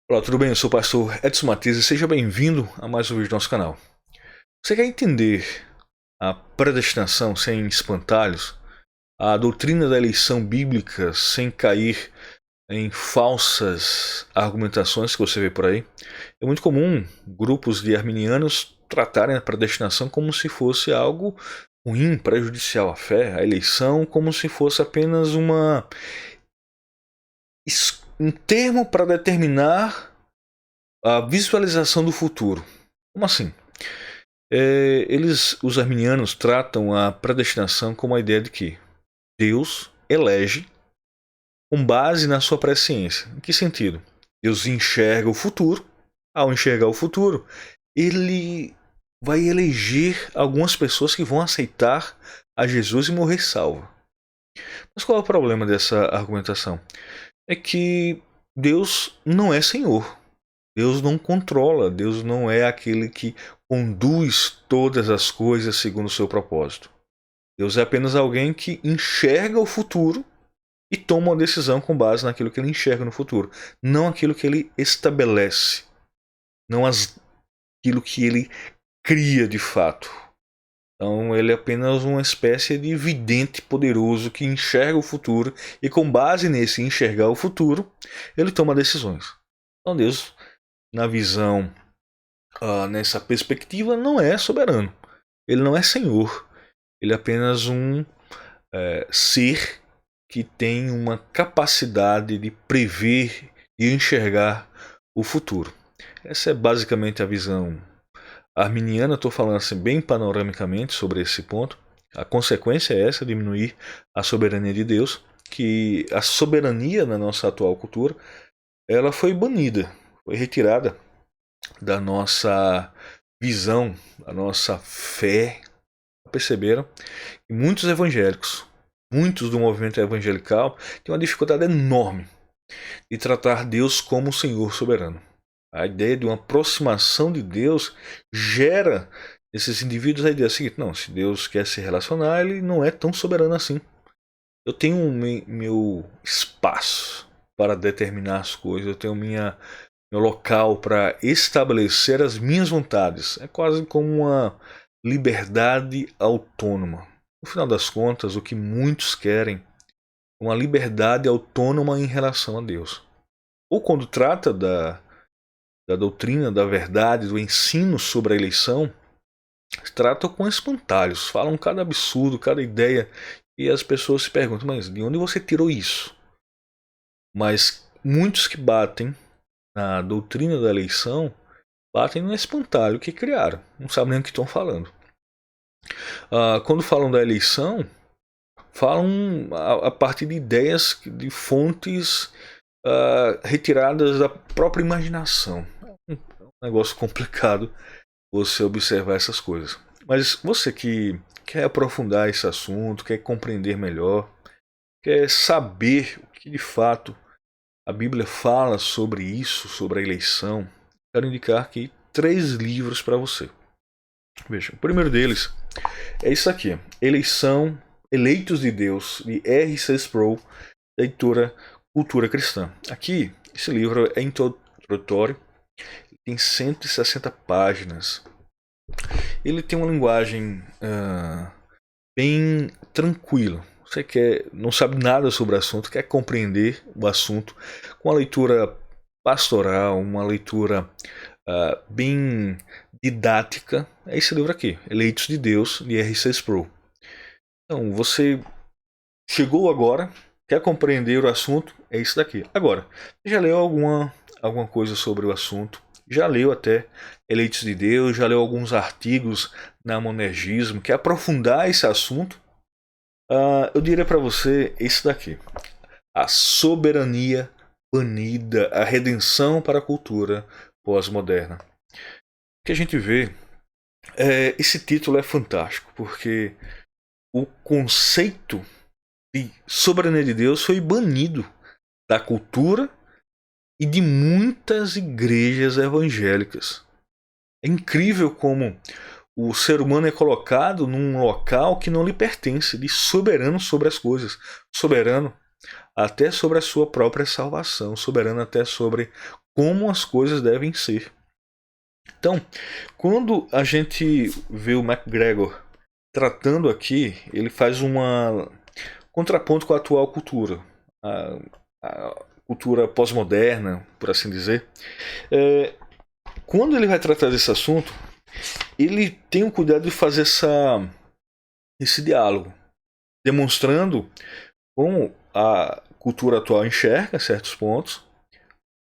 Olá, tudo bem? Eu sou o pastor Edson Matias e seja bem-vindo a mais um vídeo do nosso canal. Você quer entender a predestinação sem espantalhos, a doutrina da eleição bíblica sem cair em falsas argumentações que você vê por aí? É muito comum grupos de arminianos tratarem a predestinação como se fosse algo ruim, prejudicial à fé, a eleição como se fosse apenas um termo para determinar a visualização do futuro. Como assim? Os arminianos tratam a predestinação como a ideia de que Deus elege com base na sua presciência. Em que sentido? Deus enxerga o futuro. Ao enxergar o futuro, ele vai eleger algumas pessoas que vão aceitar a Jesus e morrer salvo. Mas qual é o problema dessa argumentação? É que Deus não é Senhor. Deus não controla, Deus não é aquele que conduz todas as coisas segundo o seu propósito. Deus é apenas alguém que enxerga o futuro e toma uma decisão com base naquilo que ele enxerga no futuro, não aquilo que ele estabelece, não aquilo que ele cria de fato. Então ele é apenas uma espécie de vidente poderoso que enxerga o futuro e com base nesse enxergar o futuro, ele toma decisões. Então Deus, na visão, nessa perspectiva, não é soberano. Ele não é senhor. Ele é apenas um ser que tem uma capacidade de prever e enxergar o futuro. Essa é basicamente a visão arminiana. Estou falando assim bem panoramicamente sobre esse ponto. A consequência é essa, diminuir a soberania de Deus, que a soberania na nossa atual cultura, ela foi banida, foi retirada da nossa visão, da nossa fé. Perceberam que muitos evangélicos, muitos do movimento evangelical, têm uma dificuldade enorme de tratar Deus como o Senhor soberano. A ideia de uma aproximação de Deus gera nesses indivíduos a ideia seguinte: não, se Deus quer se relacionar, ele não é tão soberano assim. Eu tenho meu espaço para determinar as coisas, eu tenho meu local para estabelecer as minhas vontades. É quase como uma liberdade autônoma. No final das contas, o que muitos querem é uma liberdade autônoma em relação a Deus. Ou quando trata da doutrina, da verdade, do ensino sobre a eleição, tratam com espantalhos, falam cada absurdo, cada ideia, e as pessoas se perguntam: mas de onde você tirou isso? Mas muitos que batem na doutrina da eleição batem no espantalho que criaram, não sabem nem o que estão falando. Quando falam da eleição, falam a partir de ideias, de fontes retiradas da própria imaginação. É um negócio complicado você observar essas coisas. Mas você que quer aprofundar esse assunto, quer compreender melhor, quer saber o que de fato a Bíblia fala sobre isso, sobre a eleição, quero indicar aqui 3 livros para você. Veja, o primeiro deles é isso aqui: Eleitos de Deus, de R.C. Sproul, leitura Cultura Cristã. Aqui, esse livro é introdutório, tem 160 páginas. Ele tem uma linguagem bem tranquila. Você não sabe nada sobre o assunto, quer compreender o assunto com uma leitura pastoral, uma leitura bem didática, é esse livro aqui, Eleitos de Deus, de R.C. Sproul. Então, você chegou agora, quer compreender o assunto, é isso daqui. Agora, já leu alguma coisa sobre o assunto? Já leu até Eleitos de Deus? Já leu alguns artigos na Monergismo? Quer aprofundar esse assunto? Eu diria para você esse daqui: A Soberania Banida, a Redenção para a Cultura Pós-Moderna. O que a gente vê, esse título é fantástico, porque o conceito de soberania de Deus foi banido da cultura e de muitas igrejas evangélicas. É incrível como o ser humano é colocado num local que não lhe pertence, de soberano sobre as coisas, soberano até sobre a sua própria salvação, soberano até sobre como as coisas devem ser. Então, quando a gente vê o MacGregor tratando aqui, ele faz uma contraponto com a atual cultura, a, a cultura pós-moderna, por assim dizer. Quando ele vai tratar desse assunto, ele tem o cuidado de fazer esse diálogo, demonstrando como a cultura atual enxerga certos pontos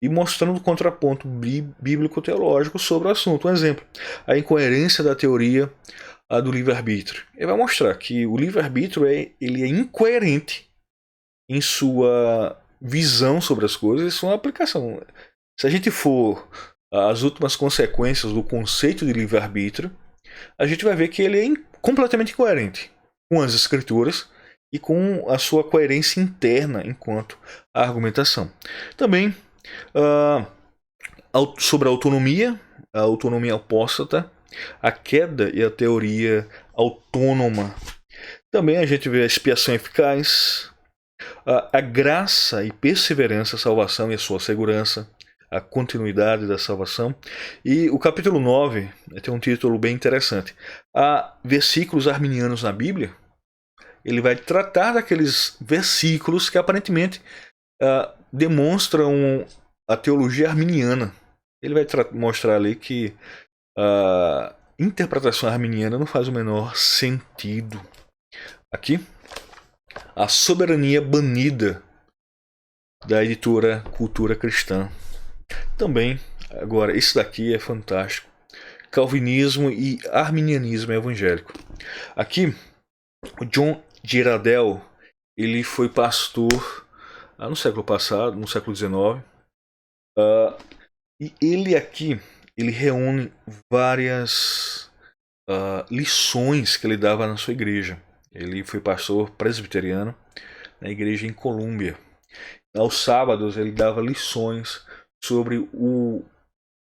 e mostrando o contraponto bíblico-teológico sobre o assunto. Um exemplo, a incoerência da teoria do livre-arbítrio. Ele vai mostrar que o livre-arbítrio ele é incoerente em sua visão sobre as coisas e sua aplicação. Se a gente for às últimas consequências do conceito de livre-arbítrio, a gente vai ver que ele é completamente incoerente com as escrituras e com a sua coerência interna enquanto a argumentação. Também sobre a autonomia apóstata, a queda e a teoria autônoma. Também a gente vê a expiação eficaz, a graça e perseverança, a salvação e a sua segurança, a continuidade da salvação. E o capítulo 9 tem um título bem interessante. Há versículos arminianos na Bíblia. Ele vai tratar daqueles versículos que aparentemente demonstram a teologia arminiana. Ele vai mostrar ali que a interpretação arminiana não faz o menor sentido. Aqui, a soberania banida, da editora Cultura Cristã. Também, agora, esse daqui é fantástico. Calvinismo e arminianismo evangélico. Aqui, o John Girardel, ele foi pastor no século passado, no século XIX. E ele reúne várias lições que ele dava na sua igreja. Ele foi pastor presbiteriano na igreja em Colômbia. Aos sábados ele dava lições sobre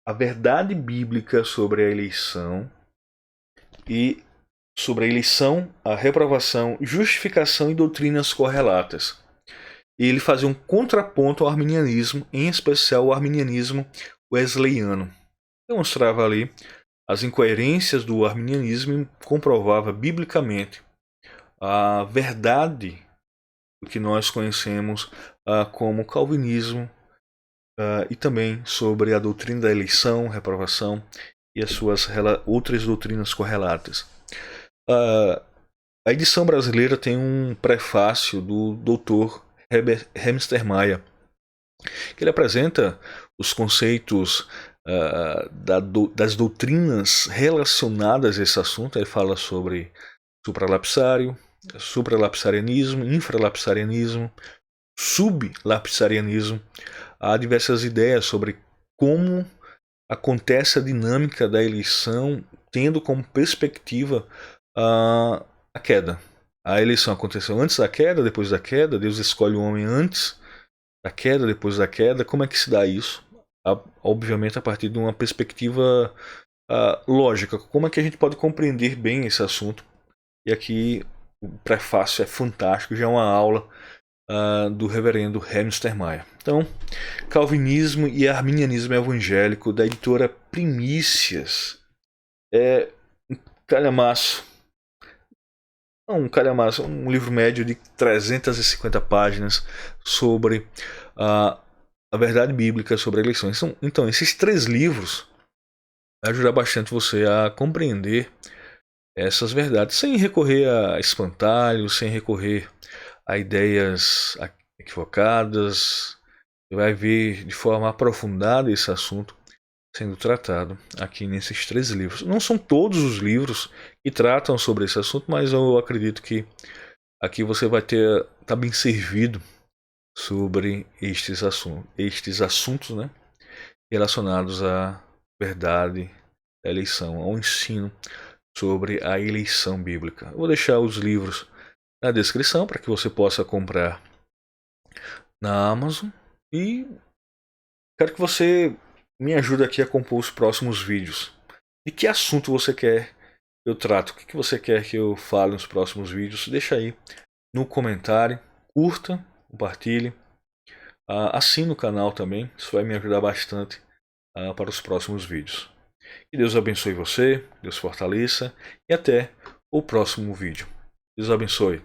a verdade bíblica sobre a eleição e sobre a eleição, a reprovação, justificação e doutrinas correlatas. E ele fazia um contraponto ao arminianismo, em especial o arminianismo wesleyano. Demonstrava ali as incoerências do arminianismo e comprovava biblicamente a verdade do que nós conhecemos como calvinismo e também sobre a doutrina da eleição, reprovação e as suas outras doutrinas correlatas. A edição brasileira tem um prefácio do Dr. Herbert Hemstermayer, que ele apresenta os conceitos das doutrinas relacionadas a esse assunto. Ele fala sobre supralapsário, supralapsarianismo, infralapsarianismo, sublapsarianismo. Há diversas ideias sobre como acontece a dinâmica da eleição, tendo como perspectiva a queda. A eleição aconteceu antes da queda, depois da queda, Deus escolhe o homem antes da queda, depois da queda. Como é que se dá isso? Obviamente a partir de uma perspectiva lógica. Como é que a gente pode compreender bem esse assunto? E aqui o prefácio é fantástico, já é uma aula do reverendo Hemstermayer. Então, Calvinismo e Arminianismo Evangélico, da editora Primícias. É um calhamaço. Um livro médio de 350 páginas sobre a verdade bíblica sobre eleições. Então, esses 3 livros vão ajudar bastante você a compreender essas verdades, sem recorrer a espantalhos, sem recorrer a ideias equivocadas. Você vai ver de forma aprofundada esse assunto sendo tratado aqui nesses 3 livros. Não são todos os livros que tratam sobre esse assunto, mas eu acredito que aqui você vai tá bem servido sobre estes assuntos, né, relacionados à verdade da eleição, ao ensino sobre a eleição bíblica. Eu vou deixar os livros na descrição para que você possa comprar na Amazon e quero que você me ajude aqui a compor os próximos vídeos. De que assunto você quer que eu trato? O que você quer que eu fale nos próximos vídeos? Deixa aí no comentário, curta, compartilhe, assine o canal também, isso vai me ajudar bastante para os próximos vídeos. Que Deus abençoe você, Deus fortaleça e até o próximo vídeo. Deus abençoe.